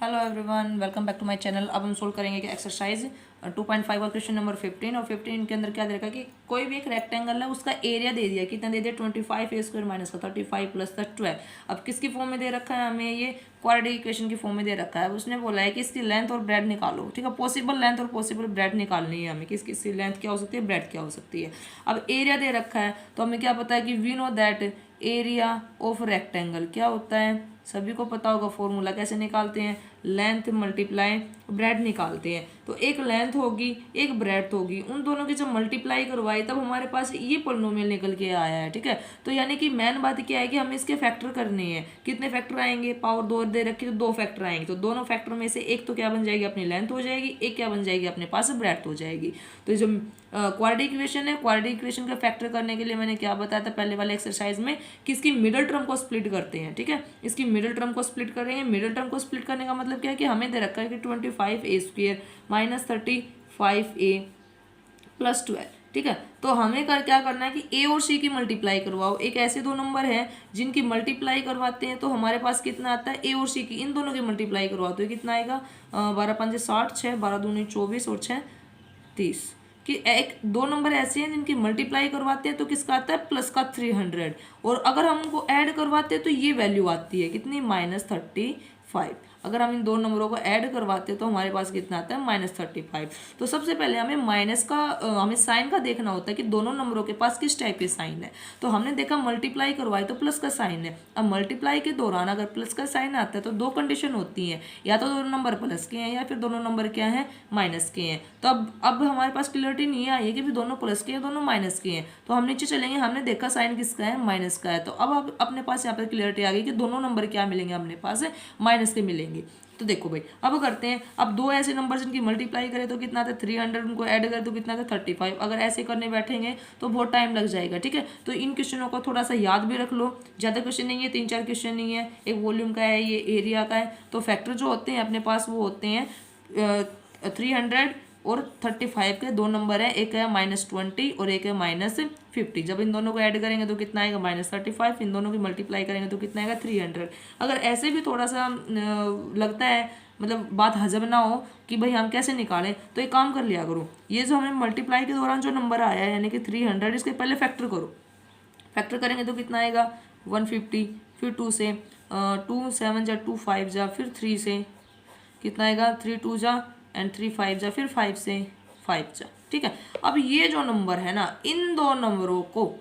Hello everyone, welcome back to my channel. अब हम solve करेंगे कि एक्सरसाइज 2.5 और क्वेश्चन नंबर 15 और 15 के अंदर क्या दे रखा है कि कोई भी एक रेक्टेंगल है, उसका एरिया दे दिया, कितना दे दिया 25a² माइनस का 35 प्लस का 12। अब किसकी फॉर्म में दे रखा है हमें, ये क्वाड्रेटिक इक्वेशन की फॉर्म में दे रखा है। उसने बोला है कि इसकी लेंथ और ब्रेड निकालो, ठीक है। पॉसिबल लेंथ और पॉसिबल ब्रेड निकालनी है हमें, किसकी लेंथ क्या हो सकती है, ब्रेड क्या हो सकती है। अब एरिया दे रखा है तो हमें क्या पता है कि we know that area of rectangle क्या होता है, सभी को पता होगा। फॉर्मूला कैसे निकालते हैं, लेंथ मल्टीप्लाई ब्रेड निकालते हैं। तो एक लेंथ होगी एक ब्रेड होगी, उन दोनों की जब मल्टीप्लाई करवाई तब हमारे पास ये पॉलिनोमियल निकल के आया है, ठीक है। तो यानी कि मेन बात क्या है कि हमें इसके फैक्टर करने हैं। कितने फैक्टर आएंगे, पावर 2 दे रखी तो 2 फैक्टर आएंगे। तो दोनों फैक्टर में से एक तो क्या बन जाएगी, अपनी लेंथ हो जाएगी, एक क्या बन जाएगी, अपने पास ब्रेड हो जाएगी। तो जो क्वाड्रेटिक इक्वेशन है, क्वाड्रेटिक इक्वेशन का फैक्टर करने के लिए मैंने क्या बताया था पहले वाले एक्सरसाइज में कि इसकी मिडिल टर्म को स्प्लिट करते हैं, ठीक है। इसकी मिडिल टर्म को स्प्लिट करेंगे। मिडिल टर्म को स्प्लिट करने का मतलब क्या है कि हमें दे रखा है कि 25a² माइनस 35a प्लस 12, ठीक है। तो हमें क्या करना है कि ए और सी की मल्टीप्लाई करवाओ। एक ऐसे दो नंबर हैं जिनकी मल्टीप्लाई करवाते हैं तो हमारे पास कितना आता है, ए और सी की, इन दोनों की मल्टीप्लाई करवाते हो कितना आएगा, 12 5 60, 6 12 दूनी 24 और 6 30। कि एक दो नंबर ऐसे हैं जिनकी मल्टीप्लाई करवाते हैं तो किसका आता है, प्लस का 300। और अगर हम उनको ऐड करवाते हैं तो ये वैल्यू आती है कितनी, -35। अगर हम इन दो नंबरों को ऐड करवाते हैं तो हमारे पास कितना आता है, -35। तो सबसे पहले हमें माइनस का हमें साइन का देखना होता है कि दोनों नंबरों के पास किस टाइप के साइन है। तो हमने देखा मल्टीप्लाई करवाई तो प्लस का साइन है। अब मल्टीप्लाई के दौरान अगर प्लस का साइन आता है तो दो कंडीशन होती हैं, या तो दोनों नंबर प्लस के हैं या फिर दोनों नंबर क्या हैं, माइनस के हैं। तो अब हमारे पास क्लियरिटी नहीं आई है कि दोनों प्लस के हैं दोनों माइनस के हैं। तो हम नीचे चलेंगे, हमने देखा साइन किसका है, माइनस का है। तो अब अपने पास यहाँ पर क्लियरिटी आ गई कि दोनों नंबर क्या मिलेंगे, अपने पास माइनस के मिलेंगे। तो देखो भाई, अब करते हैं। अब दो ऐसे नंबर जिनकी मल्टीप्लाई करें तो कितना था 300, उनको ऐड करें तो कितना था 35। अगर ऐसे करने बैठेंगे तो बहुत टाइम लग जाएगा, ठीक है। तो इन क्वेश्चनों को थोड़ा सा याद भी रख लो। ज़्यादा क्वेश्चन नहीं है, 3-4 क्वेश्चन नहीं है। एक वॉल्यूम का है, ये एरिया का है। तो फैक्टर जो होते हैं अपने पास वो होते हैं 300 और 35 के दो नंबर है, एक है -20 और एक है -50। जब इन दोनों को ऐड करेंगे तो कितना आएगा, -35। इन दोनों की मल्टीप्लाई करेंगे तो कितना आएगा, 300। अगर ऐसे भी थोड़ा सा लगता है, मतलब बात हजम ना हो कि भाई हम कैसे निकालें, तो एक काम कर लिया करो। ये जो हमें मल्टीप्लाई के दौरान जो नंबर आया है यानी कि 300, इसके पहले फैक्टर करो। फैक्टर करेंगे तो कितना आएगा, 150। फिर 2 से 2 7 जा 2 5 जा, फिर 3 से कितना आएगा, 3 2 जा एंड 3 5 जा, फिर 5 से 5 जा, ठीक है। अब ये जो नंबर है ना, इन दो नंबरों को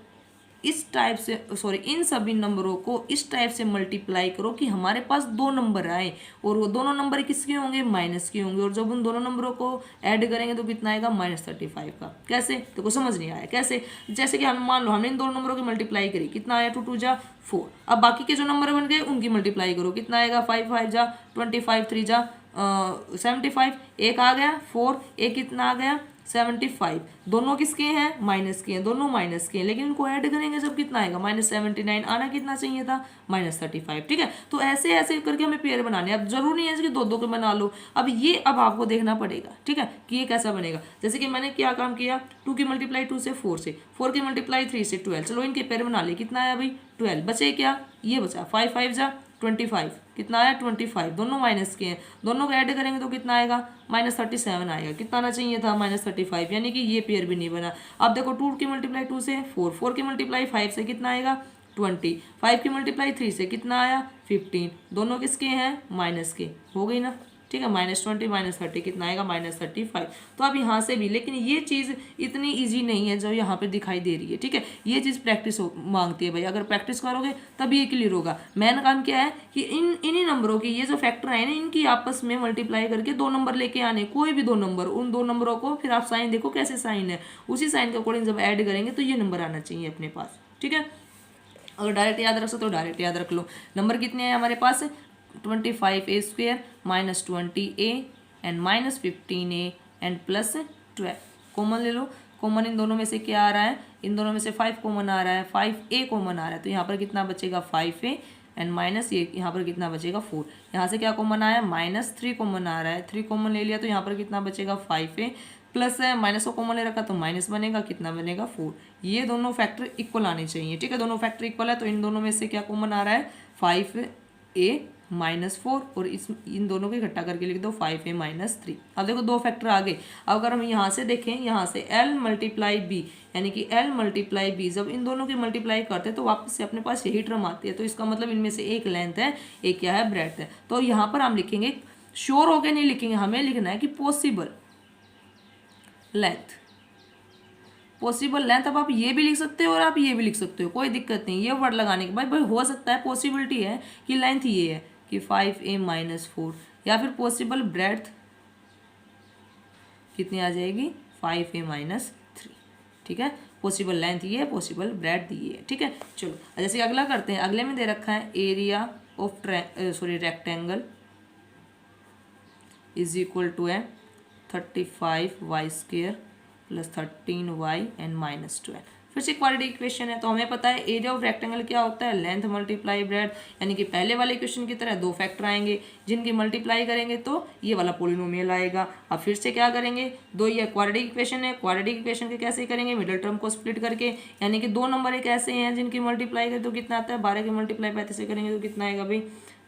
इस टाइप से, सॉरी, इन सभी नंबरों को इस टाइप से मल्टीप्लाई करो कि हमारे पास दो नंबर आए और वो दोनों नंबर किसके होंगे, माइनस के होंगे। और जब उन दोनों नंबरों को ऐड करेंगे तो कितना आएगा, -35 का। कैसे, तो कुछ समझ नहीं आया कैसे। जैसे कि हम मान लो हमने इन दोनों नंबरों की मल्टीप्लाई करी, कितना आया, 2 2 जा 4। अब बाकी के जो नंबर बन गए उनकी मल्टीप्लाई करो, कितना आएगा, 5 5 जा 25, 3 जा 75। एक आ गया 4, एक कितना आ गया 75। दोनों किसके हैं, माइनस के हैं, दोनों माइनस के हैं। लेकिन इनको ऐड करेंगे जब कितना आएगा, -79। आना कितना चाहिए था, -35, ठीक है। तो ऐसे ऐसे करके हमें पेयर बनाने हैं। अब जरूरी नहीं है कि दो दो के बना लो। अब आपको देखना पड़ेगा, ठीक है, कि ये कैसा बनेगा। जैसे कि मैंने क्या काम किया, 2 की मल्टीप्लाई 2 से 4 से, 4 की मल्टीप्लाई 3 से 12। चलो इनके पेयर बना लिए, कितना आया भाई 12। बचे क्या, ये बचा 5 5 जा 25, कितना आया 25। दोनों माइनस के हैं, दोनों को ऐड करेंगे तो कितना आएगा, -37 आएगा। कितना आना चाहिए था, -35, यानी कि ये पेयर भी नहीं बना। अब देखो 2 की मल्टीप्लाई 2 से 4, 4 की मल्टीप्लाई 5 से कितना आएगा 20, 5 की मल्टीप्लाई 3 से कितना आया 15। दोनों किसके हैं, माइनस के, हो गई ना, ठीक है। -20 -30 कितना आएगा, -35। तो अब यहाँ से भी, लेकिन ये चीज़ इतनी इजी नहीं है जो यहाँ पे दिखाई दे रही है, ठीक है। ये चीज़ प्रैक्टिस मांगती है भाई। अगर प्रैक्टिस करोगे तब ये क्लियर होगा। मेन काम क्या है कि इन्हीं नंबरों की, ये जो फैक्टर है ना, इनकी आपस में मल्टीप्लाई करके दो नंबर लेके आने, कोई भी दो नंबर, उन दो नंबरों को फिर आप साइन देखो कैसे साइन है, उसी साइन के अकॉर्डिंग जब ऐड करेंगे तो ये नंबर आना चाहिए अपने पास, ठीक है। अगर डायरेक्ट याद रख सकते तो डायरेक्ट याद रख लो। नंबर कितने हैं हमारे पास, 25a² -20a and -15a and +12। Common ले लो। कॉमन इन दोनों में से क्या आ रहा है, इन दोनों में से 5 कॉमन आ रहा है, 5a कॉमन आ रहा है। तो यहाँ पर कितना बचेगा 5a एंड माइनस ये, यहाँ पर कितना बचेगा 4। यहाँ से क्या कॉमन आया, -3 कॉमन आ रहा है, 3 कॉमन ले लिया तो यहाँ पर कितना बचेगा 5a प्लस है, माइनस को कॉमन ले रखा तो माइनस बनेगा, कितना बनेगा 4। ये दोनों फैक्टर इक्वल आने चाहिए, ठीक है। दोनों फैक्टर इक्वल है तो इन दोनों में से क्या कॉमन आ रहा है, 5a -4 और इन दोनों को इकट्ठा करके लिख दो 5a-3। अब देखो दो फैक्टर आ गए। अब अगर हम यहाँ से देखें, यहाँ से l मल्टीप्लाई b, यानी कि l मल्टीप्लाई b, जब इन दोनों की मल्टीप्लाई करते हैं तो वापस से अपने पास यही टर्म आती है। तो इसका मतलब इनमें से एक लेंथ है, एक क्या है, ब्रेड्थ है। तो यहाँ पर हम लिखेंगे, श्योर होके नहीं लिखेंगे, हमें लिखना है कि पॉसिबल लेंथ। पॉसिबल लेंथ, अब आप ये भी लिख सकते हो और आप ये भी लिख सकते हो, कोई दिक्कत नहीं। ये वर्ड लगाने के बाद भाई हो सकता है पॉसिबिलिटी है कि लेंथ ये है कि 5a-4, या फिर पॉसिबल ब्रेड्थ कितनी आ जाएगी 5a-3। ठीक है, पॉसिबल लेंथ ये है, पॉसिबल ब्रेड्थ ये है। ठीक है, चलो जैसे अगला करते हैं। अगले में दे रखा है area of rectangle is equal to है 35y² प्लस 13y एंड -12। फिर से क्वाड्रेटिक इक्वेशन है, तो हमें पता है एरिया ऑफ रेक्टेंगल क्या होता है, लेंथ मल्टीप्लाई ब्रेड्थ, यानी कि पहले वाले इक्वेशन की तरह दो फैक्टर आएंगे जिनकी मल्टीप्लाई करेंगे तो ये वाला पोलिनोमियल आएगा। अब फिर से क्या करेंगे, दो, ये क्वाड्रेटिक इक्वेशन है, क्वाड्रेटिक इक्वेशन के कैसे करेंगे, मिडिल टर्म को स्प्लिट करके, यानी कि दो नंबर एक ऐसे हैं जिनकी मल्टीप्लाई करें तो कितना आता है, 12 की मल्टीप्लाई 35 से करेंगे तो कितना आएगा भाई,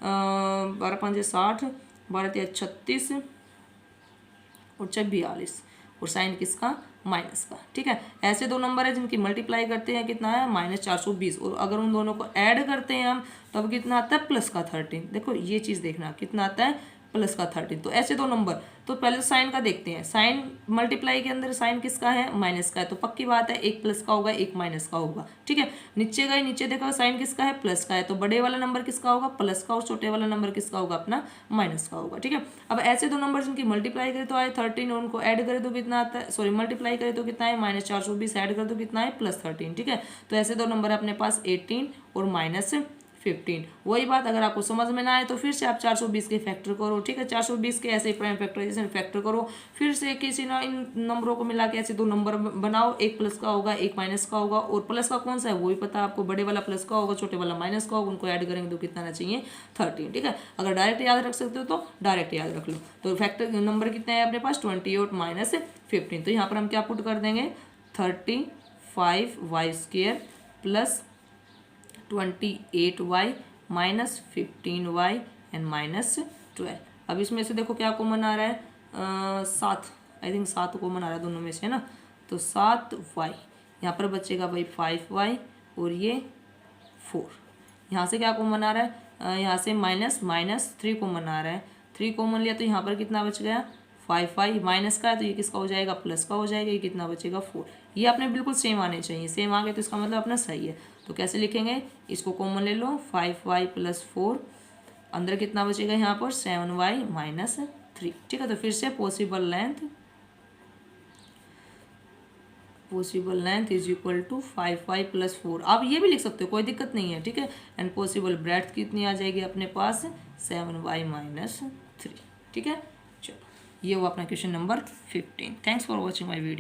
12×5 = 60, 12×3 = 36 और 42, और साइन किसका, माइनस का। ठीक है, ऐसे दो नंबर है जिनकी मल्टीप्लाई करते हैं कितना है, -420, और अगर उन दोनों को ऐड करते हैं हम तब कितना आता है, प्लस का 13। देखो ये चीज़ देखना, कितना आता है, प्लस का 13। तो ऐसे दो नंबर, तो पहले साइन का देखते हैं। साइन मल्टीप्लाई के अंदर साइन किसका है, माइनस का है, तो पक्की बात है एक प्लस का होगा एक माइनस का होगा। ठीक है, नीचे गए, नीचे देखा साइन किसका है, प्लस का है, तो बड़े वाला नंबर किसका होगा, प्लस का, और छोटे वाला नंबर किसका होगा, अपना माइनस का होगा। ठीक है, अब ऐसे दो नंबर जिनकी मल्टीप्लाई करें तो आए 13, और उनको ऐड करें तो कितना आता है, सॉरी मल्टीप्लाई करें तो कितना है, -420, ऐड करें तो कितना है, +13। ठीक है, तो ऐसे दो नंबर अपने पास 18 और -15। वही बात अगर आपको समझ में ना आए तो फिर से आप 420 के फैक्टर करो। ठीक है, 420 के ऐसे प्राइम फैक्टराइजेशन फैक्टर करो, फिर से किसी ना इन नंबरों को मिला के ऐसे दो नंबर बनाओ, एक प्लस का होगा एक माइनस का होगा, और प्लस का कौन सा है वो भी पता है आपको, बड़े वाला प्लस का होगा छोटे वाला माइनस का होगा, उनको ऐड करेंगे तो कितना आना चाहिए, 13। ठीक है, अगर डायरेक्ट याद रख सकते हो तो डायरेक्ट याद रख लो। तो फैक्टर नंबर कितने हैं अपने पास, 28 -15। तो यहाँ पर हम क्या पुट कर देंगे, 35y² plus 28y -15y and -12। अब इसमें से देखो क्या कॉमन आ रहा है, 7, आई थिंक 7 कॉमन आ रहा है दोनों में से, है ना। तो 7y, यहाँ पर बचेगा भाई 5y और ये 4। यहाँ से क्या कॉमन आ रहा है, यहाँ से -3 कॉमन आ रहा है, 3 कॉमन लिया तो यहाँ पर कितना बच गया, 5y, माइनस का है तो ये किसका हो जाएगा, प्लस का हो जाएगा, ये कितना बचेगा 4। ये आपने बिल्कुल सेम आने चाहिए, सेम आ गए तो इसका मतलब अपना सही है। तो कैसे लिखेंगे, इसको कॉमन ले लो, 5y + 4, अंदर कितना बचेगा यहाँ पर, 7y -3। ठीक है, तो फिर से possible length is equal to 5y + 4। आप ये भी लिख सकते हो, कोई दिक्कत नहीं है। ठीक है, एंड पॉसिबल ब्रेड्थ कितनी आ जाएगी अपने पास, 7y -3। ठीक है, चलो ये हुआ अपना question number 15। Thanks for watching my video.